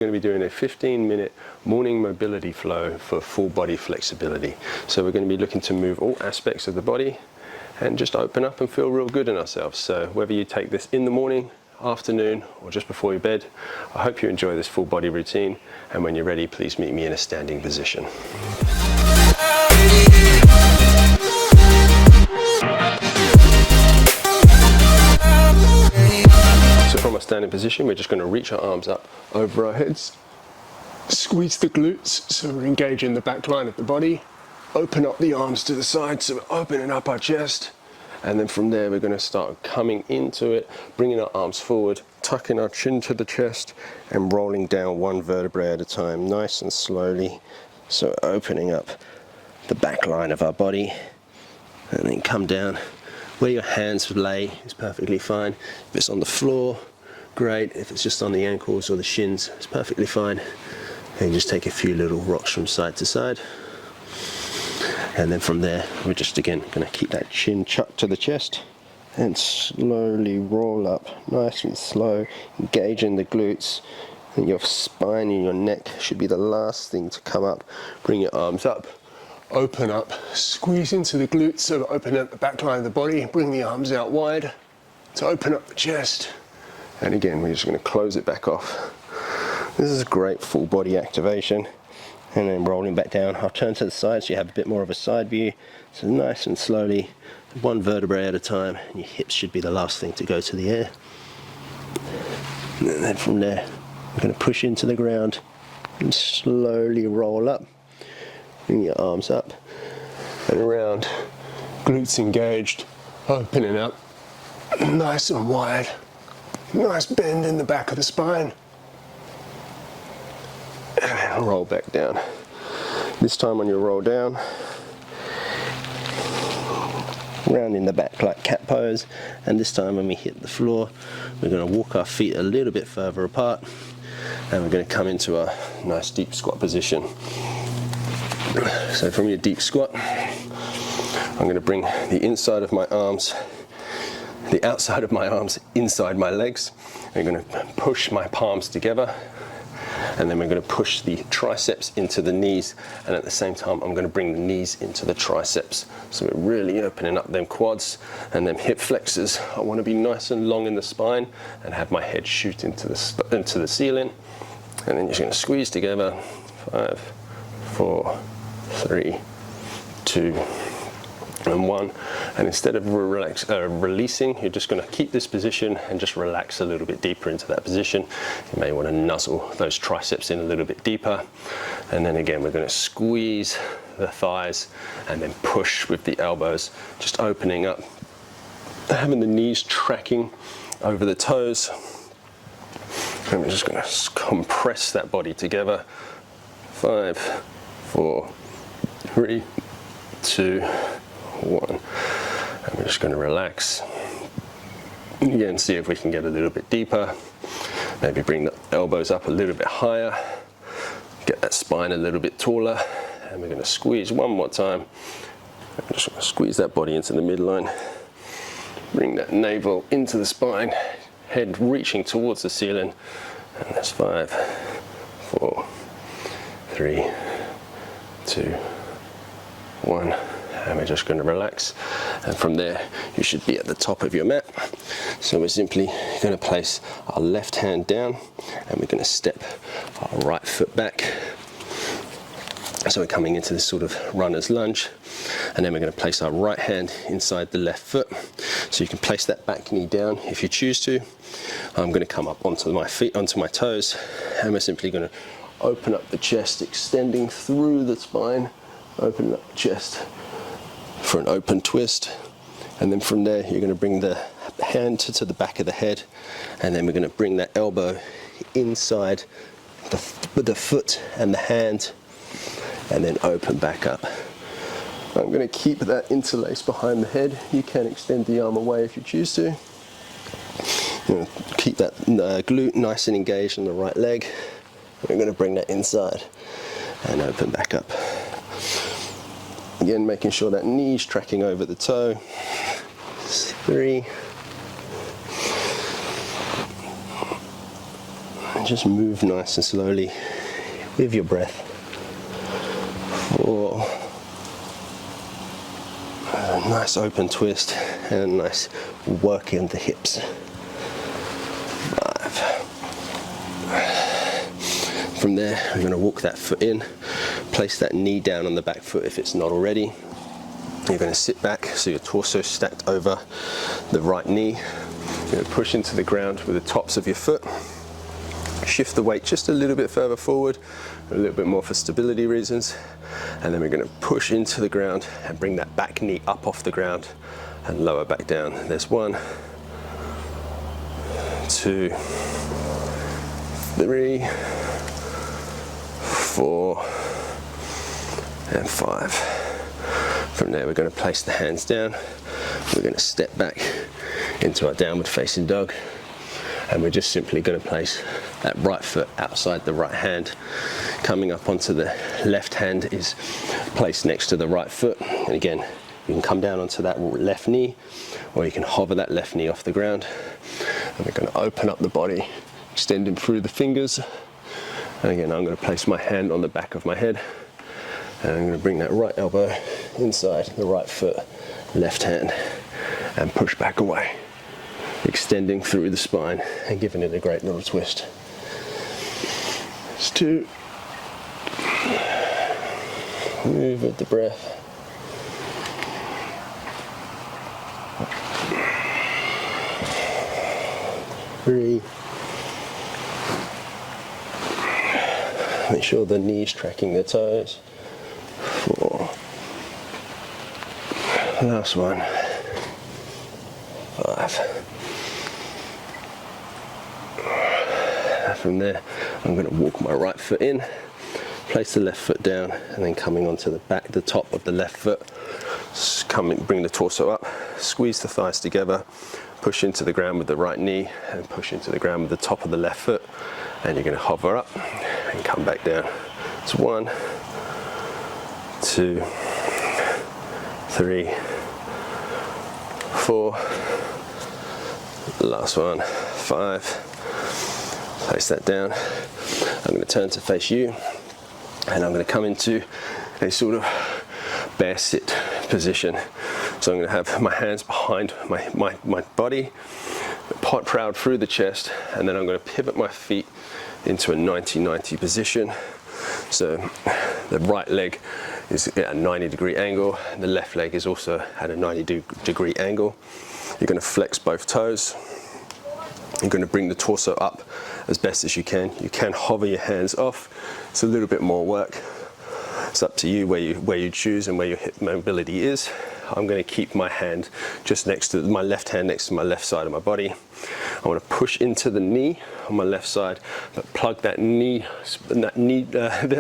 We're going to be doing a 15-minute morning mobility flow for full body flexibility. So we're going to be looking to move all aspects of the body and just open up and feel real good in ourselves. So whether you take this in the morning, afternoon, or just before your bed, I hope you enjoy this full body routine, and when you're ready, please meet me in a standing position. So from a standing position, we're just going to reach our arms up over our heads, squeeze the glutes so we're engaging the back line of the body, open up the arms to the side so we're opening up our chest, and then from there we're going to start coming into it, bringing our arms forward, tucking our chin to the chest and rolling down one vertebrae at a time, nice and slowly. So opening up the back line of our body, and then come down. Where your hands lay is perfectly fine. If it's on the floor, great. If it's just on the ankles or the shins, it's perfectly fine. And just take a few little rocks from side to side. And then from there, we're just again going to keep that chin chucked to the chest and slowly roll up, nice and slow, engaging the glutes. And your spine and your neck should be the last thing to come up. Bring your arms up. Open up, squeeze into the glutes, so open up the back line of the body, bring the arms out wide to open up the chest. And again, we're just going to close it back off. This is a great full body activation. And then rolling back down, I'll turn to the side so you have a bit more of a side view. So nice and slowly, one vertebrae at a time, and your hips should be the last thing to go to the air. And then from there, we're going to push into the ground and slowly roll up. Bring your arms up and around, glutes engaged, opening up, nice and wide, nice bend in the back of the spine, and roll back down. This time on your roll down, rounding the back like cat pose, and this time when we hit the floor, we're going to walk our feet a little bit further apart, and we're going to come into a nice deep squat position. So from your deep squat, I'm going to bring the inside of my arms, the outside of my arms inside my legs. I'm going to push my palms together, and then we're going to push the triceps into the knees, and at the same time I'm going to bring the knees into the triceps. So we're really opening up them quads and them hip flexors. I want to be nice and long in the spine and have my head shoot into the ceiling, and then you're just going to squeeze together. 5, 4, 3, 2, and 1. And instead of releasing, you're just going to keep this position and just relax a little bit deeper into that position. You may want to nuzzle those triceps in a little bit deeper. And then again, we're going to squeeze the thighs and then push with the elbows, just opening up, having the knees tracking over the toes. And we're just going to compress that body together. 5, 4, 3, 2, 1. And we're just going to relax. Again, see if we can get a little bit deeper. Maybe bring the elbows up a little bit higher. Get that spine a little bit taller. And we're going to squeeze one more time. I'm just going to squeeze that body into the midline. Bring that navel into the spine. Head reaching towards the ceiling. And that's 5, 4, 3, 2, 1, and we're just going to relax, and from there you should be at the top of your mat. So we're simply going to place our left hand down, and we're going to step our right foot back. So we're coming into this sort of runner's lunge, and then we're going to place our right hand inside the left foot. So you can place that back knee down if you choose to. I'm going to come up onto my feet, onto my toes, and we're simply going to open up the chest, extending through the spine, open up the chest for an open twist. And then from there, you're going to bring the hand to the back of the head, and then we're going to bring that elbow inside the foot and the hand, and then open back up. I'm going to keep that interlace behind the head. You can extend the arm away if you choose to. Keep that glute nice and engaged on the right leg. We're going to bring that inside and open back up. Again, making sure that knee's tracking over the toe. 3, And just move nice and slowly with your breath. 4. A nice open twist and a nice working of the hips. 5. From there, we're going to walk that foot in, place that knee down on the back foot if it's not already. You're going to sit back so your torso stacked over the right knee. You're going to push into the ground with the tops of your foot. Shift the weight just a little bit further forward, a little bit more for stability reasons. And then we're going to push into the ground and bring that back knee up off the ground and lower back down. There's 1, 2, 3, 4, and 5. From there, we're going to place the hands down. We're going to step back into our downward facing dog. And we're just simply going to place that right foot outside the right hand. Coming up onto the left hand is placed next to the right foot. And again, you can come down onto that left knee, or you can hover that left knee off the ground. And we're going to open up the body, extending through the fingers. And again, I'm going to place my hand on the back of my head. And I'm going to bring that right elbow inside the right foot, left hand, and push back away. Extending through the spine and giving it a great little twist. It's 2. Move with the breath. 3. Make sure the knee's tracking the toes. 4. Last one. 5. From there, I'm going to walk my right foot in, place the left foot down, and then coming onto the top of the left foot, bring the torso up, squeeze the thighs together, push into the ground with the right knee, and push into the ground with the top of the left foot, and you're going to hover up and come back down. It's 1, 2, 3, 4, last one, 5. Place that down. I'm going to turn to face you, and I'm going to come into a sort of bear sit position. So I'm going to have my hands behind my body, pot proud through the chest, and then I'm going to pivot my feet into a 90-90 position. So the right leg is at a 90-degree angle, and the left leg is also at a 90-degree angle. You're going to flex both toes. You're going to bring the torso up as best as you can. You can hover your hands off. It's a little bit more work. It's up to you where you choose and where your hip mobility is. I'm going to keep my hand just next to my left hand next to my left side of my body. I want to push into the knee on my left side, but plug the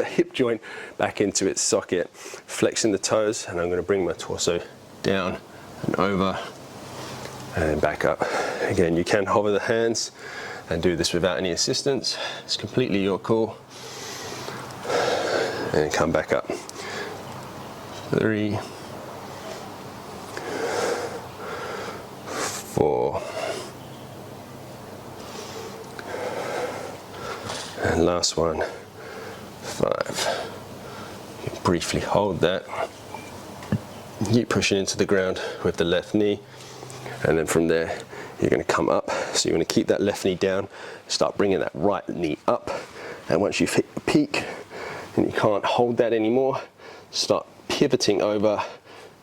hip joint back into its socket, flexing the toes, and I'm going to bring my torso down and over and back up. Again, you can hover the hands and do this without any assistance. It's completely your call. And come back up. 3, 4, and last one, 5. You can briefly hold that. Keep pushing into the ground with the left knee. And then from there, you're going to come up. So you're going to keep that left knee down, start bringing that right knee up. And once you've hit the peak and you can't hold that anymore, start pivoting over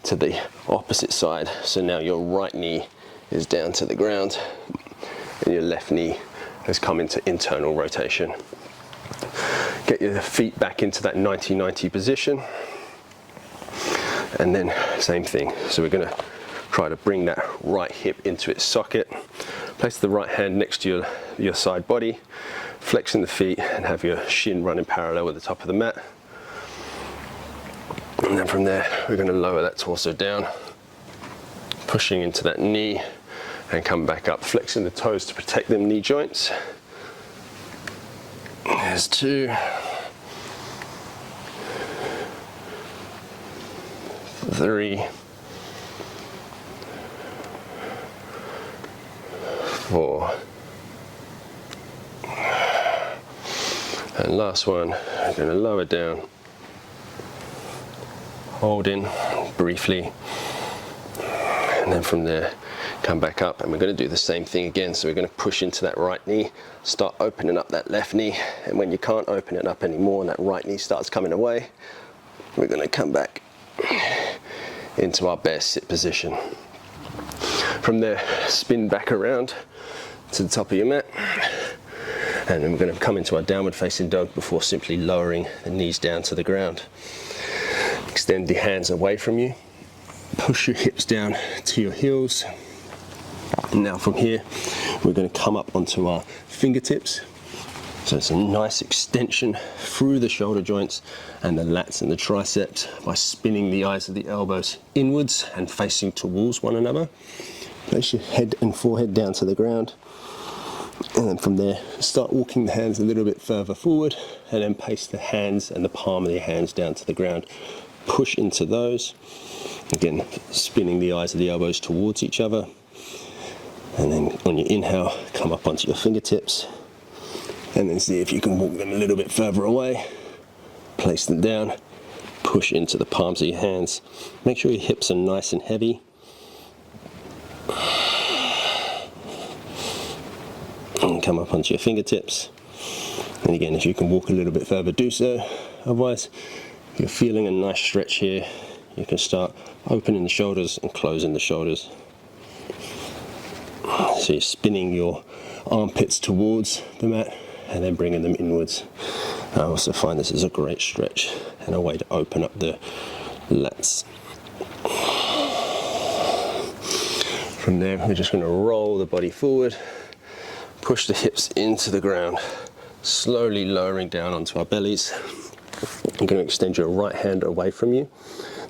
to the opposite side. So now your right knee is down to the ground and your left knee has come into internal rotation. Get your feet back into that 90-90 position. And then same thing. So we're going to try to bring that right hip into its socket. Place the right hand next to your side body, flexing the feet, and have your shin running parallel with the top of the mat. And then from there, we're going to lower that torso down, pushing into that knee, and come back up, flexing the toes to protect them knee joints. There's 2. 3. 4. And last one, I'm going to lower down, hold in briefly, and then from there come back up, and we're going to do the same thing again. So we're going to push into that right knee, start opening up that left knee, and when you can't open it up anymore and that right knee starts coming away, we're going to come back into our bear sit position. From there, spin back around to the top of your mat, and then we're going to come into our downward facing dog before simply lowering the knees down to the ground. Extend the hands away from you, push your hips down to your heels, and now from here we're going to come up onto our fingertips. So it's a nice extension through the shoulder joints and the lats and the triceps by spinning the eyes of the elbows inwards and facing towards one another. Place your head and forehead down to the ground, and then from there start walking the hands a little bit further forward, and then place the hands and the palm of your hands down to the ground. Push into those, again spinning the eyes of the elbows towards each other, and then on your inhale come up onto your fingertips, and then see if you can walk them a little bit further away. Place them down, push into the palms of your hands. Make sure your hips are nice and heavy. And come up onto your fingertips. And again, if you can walk a little bit further, do so. Otherwise, if you're feeling a nice stretch here, you can start opening the shoulders and closing the shoulders. So you're spinning your armpits towards the mat and then bringing them inwards. I also find this is a great stretch and a way to open up the lats. From there, we're just going to roll the body forward, push the hips into the ground, slowly lowering down onto our bellies. You're going to extend your right hand away from you.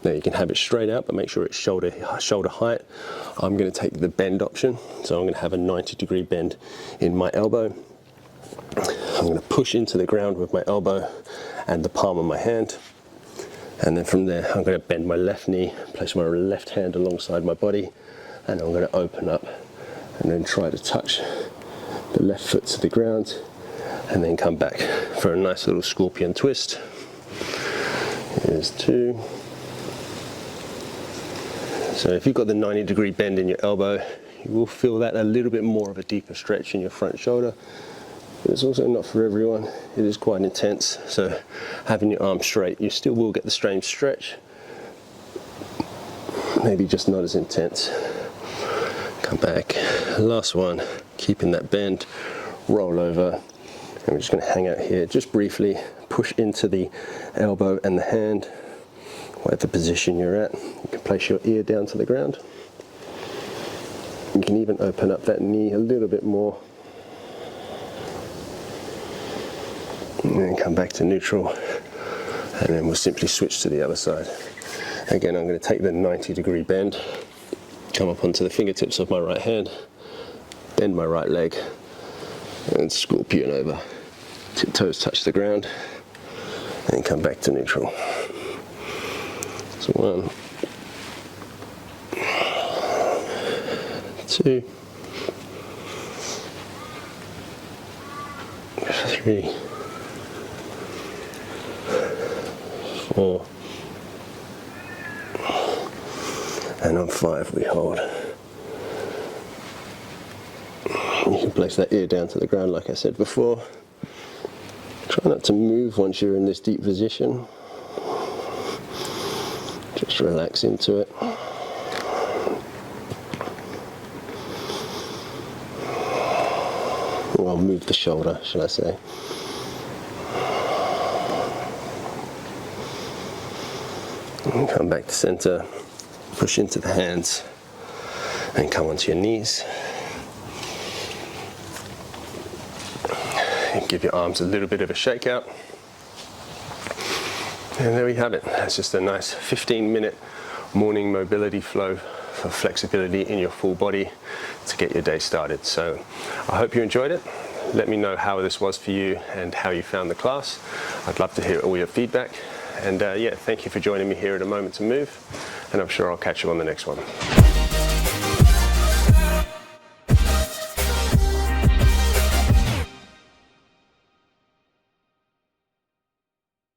Now you can have it straight out, but make sure it's shoulder height. I'm going to take the bend option, so I'm going to have a 90-degree bend in my elbow. I'm going to push into the ground with my elbow and the palm of my hand, and then from there I'm going to bend my left knee, place my left hand alongside my body, and I'm going to open up and then try to touch the left foot to the ground, and then come back for a nice little scorpion twist. Here's 2. So if you've got the 90-degree bend in your elbow, you will feel that a little bit more of a deeper stretch in your front shoulder. But it's also not for everyone. It is quite intense. So having your arms straight, you still will get the same stretch. Maybe just not as intense. Come back. Last one. Keeping that bend. Roll over. And we're just going to hang out here just briefly. Push into the elbow and the hand. Whatever position you're at. You can place your ear down to the ground. You can even open up that knee a little bit more. And then come back to neutral, and then we'll simply switch to the other side. Again, I'm going to take the 90-degree bend, come up onto the fingertips of my right hand, bend my right leg, and scorpion over. Tip toes touch the ground, and come back to neutral. So 1, 2, 3, 4, and on 5 we hold. You can place that ear down to the ground like I said before. Try not to move once you're in this deep position. Just relax into it. Well, move the shoulder, should I say. And come back to center, push into the hands, and come onto your knees. And give your arms a little bit of a shake out. And there we have it. That's just a nice 15-minute morning mobility flow for flexibility in your full body to get your day started. So I hope you enjoyed it. Let me know how this was for you and how you found the class. I'd love to hear all your feedback. And yeah, thank you for joining me here at A Moment to Move, and I'm sure I'll catch you on the next one.